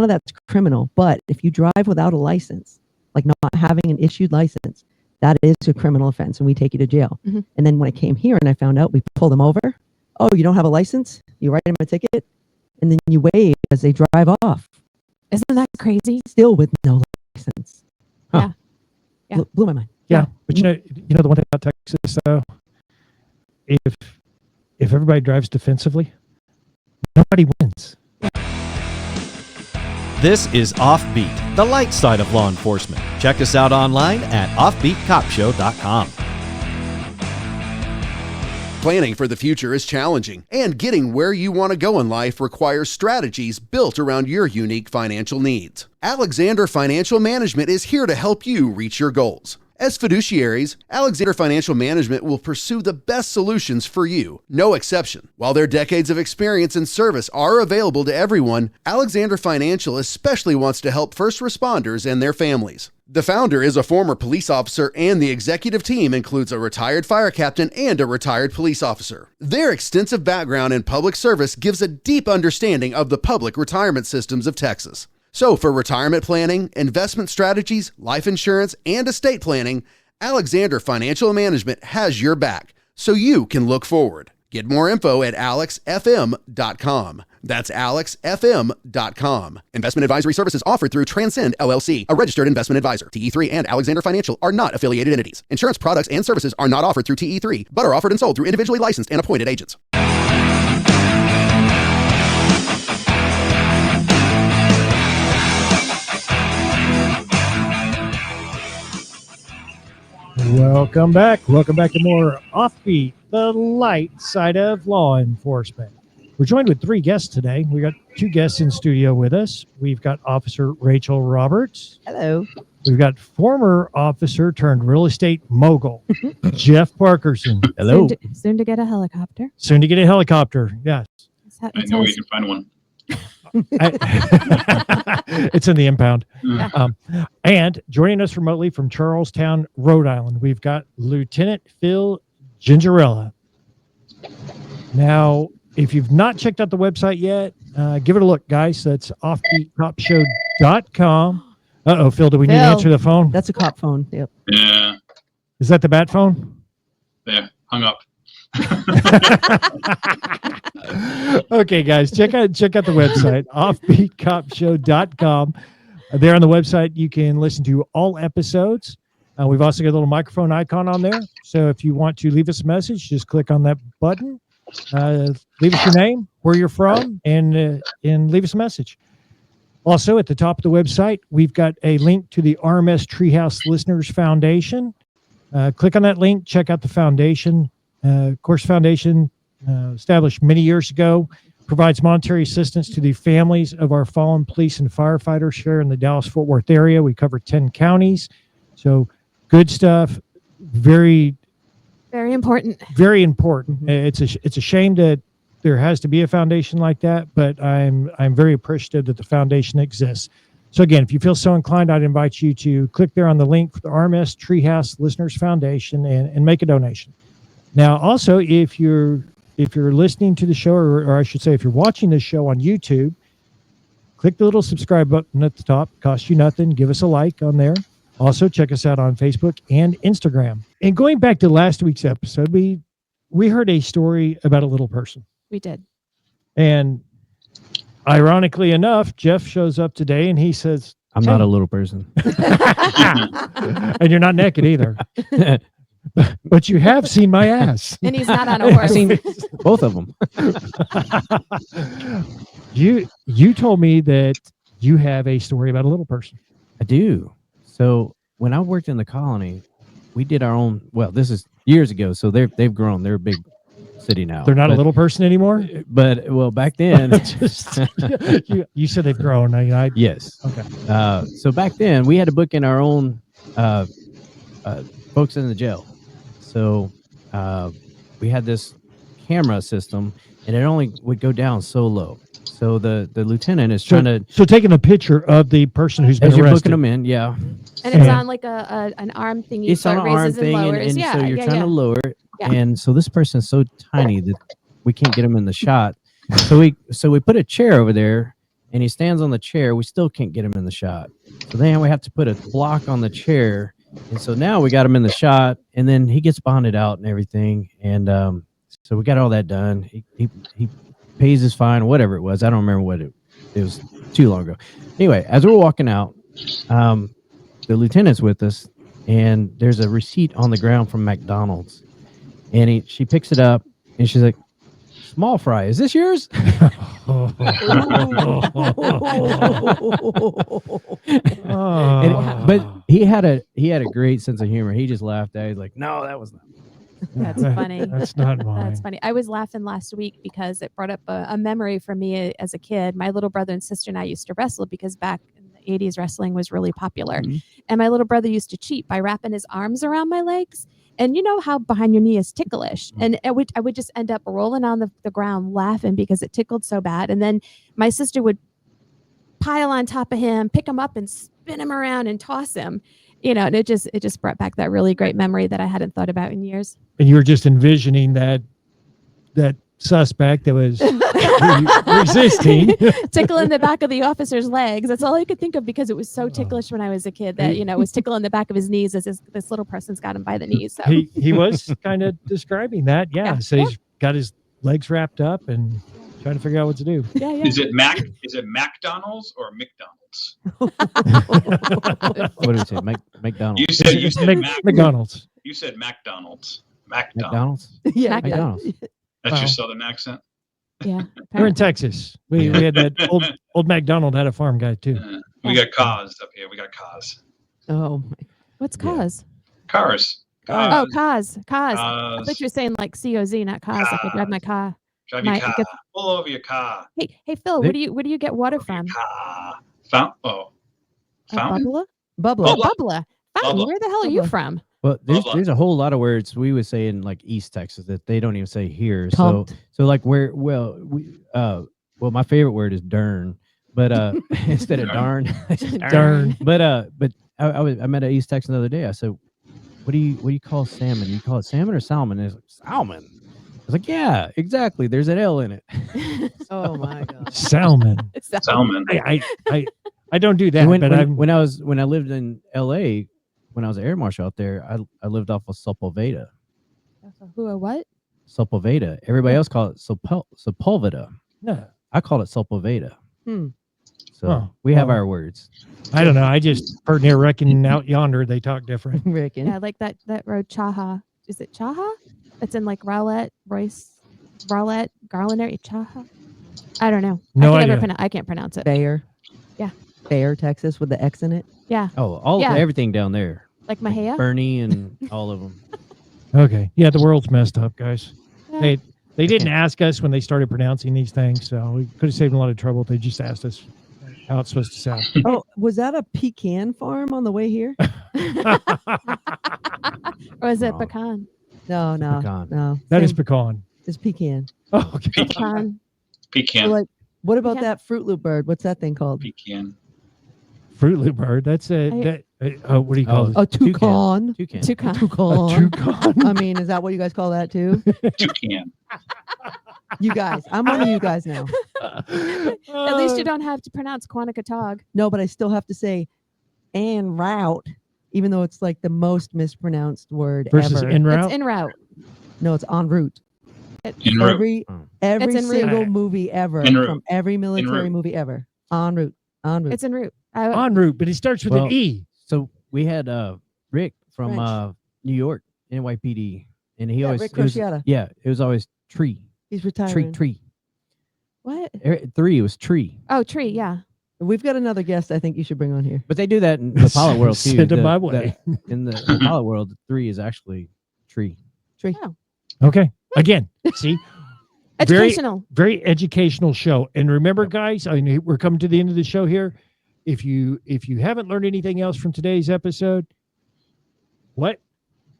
that's criminal. But if you drive without a license, like not having an issued license, that is a criminal offense, and we take you to jail. And then when I came here and I found out, we pulled them over. Oh, you don't have a license? You write them a ticket, and then you wave as they drive off. Isn't that crazy? Still with no license. Huh. Yeah. Blew my mind. Yeah. But you know the one thing about Texas though, if everybody drives defensively, nobody wins. This is Offbeat, the light side of law enforcement. Check us out online at offbeatcopshow.com. Planning for the future is challenging, and getting where you want to go in life requires strategies built around your unique financial needs. Alexander Financial Management is here to help you reach your goals. As fiduciaries, Alexander Financial Management will pursue the best solutions for you, no exception. While their decades of experience and service are available to everyone, Alexander Financial especially wants to help first responders and their families. The founder is a former police officer, and the executive team includes a retired fire captain and a retired police officer. Their extensive background in public service gives a deep understanding of the public retirement systems of Texas. So for retirement planning, investment strategies, life insurance, and estate planning, Alexander Financial Management has your back, so you can look forward. Get more info at alexfm.com. That's alexfm.com. Investment advisory services offered through Transcend LLC, a registered investment advisor. TE3 and Alexander Financial are not affiliated entities. Insurance products and services are not offered through TE3, but are offered and sold through individually licensed and appointed agents. Welcome back. Welcome back to more Offbeat, the light side of law enforcement. We're joined with 3 guests today. We got 2 guests in studio with us. We've got Officer Rachel Roberts. Hello. We've got former officer turned real estate mogul, Jeff Parkerson. Hello. Soon to get a helicopter. Soon to get a helicopter. Yes. I know where you can find one. It's in the impound. Yeah. And joining us remotely from Charlestown, Rhode Island, we've got Lieutenant Phil Gingerella. Now, if you've not checked out the website yet, give it a look, guys. That's offbeatcopshow.com. Uh-oh, Phil, do we need to answer the phone? That's a cop phone. Yep. Yeah. Is that the bat phone? There. Hung up. Okay, guys, check out the website, offbeatcopshow.com. There on the website, you can listen to all episodes. We've also got a little microphone icon on there. So if you want to leave us a message, just click on that button. Leave us your name, where you're from, and leave us a message. Also, at the top of the website, we've got a link to the RMS Treehouse Listeners Foundation. Click on that link, check out the foundation. Of course, foundation established many years ago, provides monetary assistance to the families of our fallen police and firefighters here in the Dallas-Fort Worth area. We cover 10 counties. So good stuff. Very, very important. Very important. It's a shame that there has to be a foundation like that, but I'm very appreciative that the foundation exists. So again, if you feel so inclined, I'd invite you to click there on the link for the RMS Treehouse Listeners Foundation and make a donation. Now, also, if you're listening to the show, or I should say, if you're watching this show on YouTube, click the little subscribe button at the top. Costs you nothing. Give us a like on there. Also, check us out on Facebook and Instagram. And going back to last week's episode, we heard a story about a little person. We did. And ironically enough, Jeff shows up today and he says, I'm not a little person. and you're not naked either. But you have seen my ass. And he's not on a I've horse. seen both of them. You told me that you have a story about a little person. I do. So when I worked in the colony, we did our own. Well, this is years ago, so they've grown. They're a big city now. They're not a little person anymore. But well, back then, you said they've grown. yes. Okay. So back then, we had to book in our own folks in the jail. So we had this camera system, and it only would go down so low. So the lieutenant is trying to. So taking a picture of the person who's been As you're arrested. booking them in, yeah. And it's on like an arm thingy. It's so on it an arm raises and thing, lowers. and Yeah, so you're yeah, trying yeah. to lower it. Yeah. And so this person's so tiny that we can't get him in the shot. So we put a chair over there, and he stands on the chair. We still can't get him in the shot. So then we have to put a block on the chair. And so now we got him in the shot, and then he gets bonded out and everything. And so we got all that done. He pays his fine, whatever it was. I don't remember what it was too long ago. Anyway, as we're walking out, the lieutenant's with us, and there's a receipt on the ground from McDonald's. And she picks it up, and she's like, "Small fry, is this yours?" But he had a great sense of humor. He just laughed at it. He's like, "No, that was not." That's funny. That's not mine. That's funny. I was laughing last week because it brought up a memory for me as a kid. My little brother and sister and I used to wrestle because back in the 80s, wrestling was really popular. Mm-hmm. And my little brother used to cheat by wrapping his arms around my legs. And you know how behind your knee is ticklish. And I would just end up rolling on the ground laughing because it tickled so bad. And then my sister would pile on top of him, pick him up and spin him around and toss him. You know, and it just brought back that really great memory that I hadn't thought about in years. And you were just envisioning that suspect that was resisting. Tickling the back of the officer's legs. That's all I could think of because it was so ticklish when I was a kid that, it was tickling the back of his knees as this little person's got him by the knees. So He was kind of describing that. Yeah. Yeah. So he's got his legs wrapped up and trying to figure out what to do. yeah. Is it McDonald's or McDonald's? What did we say? McDonald's. You said McDonald's. You said McDonald's. McDonald's. Yeah, McDonald's. That's Wow. your southern accent. Yeah. We're in Texas. We had that old McDonald had a farm guy too. We got cars up here. We got cars. Oh, What's cause? Cars. Oh, cause. I Cars. thought you were saying like COZ, not cause. I could drive my car. Drive your My- car. get- Pull over your car. Hey, Phil, where do you get water from? Car. A Fountain? bubbler? Bubbler. Oh, bubbler. Fountain. Bubbler. Where the hell are you Bubbler. from? Well, Blah. there's a whole lot of words we would say in like East Texas that they don't even say here. Pumped. So like my favorite word is dern, but instead of darn, Darn. But I met an East Texan the other day. I said, what do you call salmon? You call it salmon or salmon? And he's like, salmon. I was like, yeah, exactly. There's an L in it. Oh my God. Salmon. Salmon. I don't do that. when but I lived in LA, when I was an air marshal out there, I lived off of Sepulveda. Who or what? Sepulveda. Everybody else call it Sepulveda. no, I call it Sepulveda. Hmm. So Oh, we have well. our words. I don't know. I just heard near reckon out yonder they talk different. Reckon. Yeah, like that road Chaha. Is it Chaha? It's in like Rowlett, Garland area. Chaha? I don't know. No I idea. can't pronounce it. Bayer. Yeah. Bayer, Texas, with the X in it. Yeah, Oh, Yeah. everything down there. like Mahia. Bernie and all of them. Okay. Yeah, the world's messed up, guys. Yeah. They didn't ask us when they started pronouncing these things, so we could have saved a lot of trouble if they just asked us how it's supposed to sound. Oh, was that a pecan farm on the way here? Or is it Wrong. pecan? No. Pecan. No. That is Same- pecan. It's pecan. Oh, okay. Pecan. So, Pecan. like, what about Yeah. that Fruit Loop bird? What's that thing called? Pecan. Fruit Loop bird. That's a what do you call Oh, it? A toucan. Toucan. Toucan. Toucan. A toucan. I mean, is that what you guys call that too? Toucan. You guys. I'm one of you guys now. At least you don't have to pronounce Quanakatog. No, but I still have to say en route, even though it's like the most mispronounced word versus ever. en route. It's en route. No, it's en route. En route. Every Oh. every It's en route. single movie ever En route. from every military route. movie ever. En route. En route. It's en route. En route, but it starts with Well, an E. So we had Rick from French. New York NYPD, and he Yeah, always Rick it was, Crociata. yeah, it was always tree, He's retiring. tree. What? 3 was tree. Oh, tree. Yeah. We've got another guest I think you should bring on here. But they do that in the pilot world too. Send him my way. In the pilot world, 3 is actually tree. Tree. Oh. Okay. Again, see, Educational. very educational show. And remember, guys, I mean, we're coming to the end of the show here. If you haven't learned anything else from today's episode,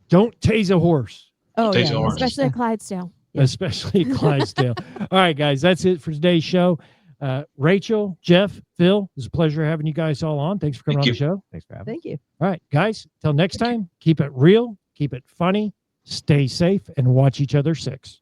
don't tase a horse, Oh Tase yeah. a horse. Especially a Clydesdale. Yeah. especially a Clydesdale. All right, guys, that's it for today's show. Rachel, Jeff, Phil, it was a pleasure having you guys all on. Thanks for coming Thank on the show. Thanks for having me. Thank you. All right, guys, till next time, keep it real, keep it funny, stay safe, and watch each other 6.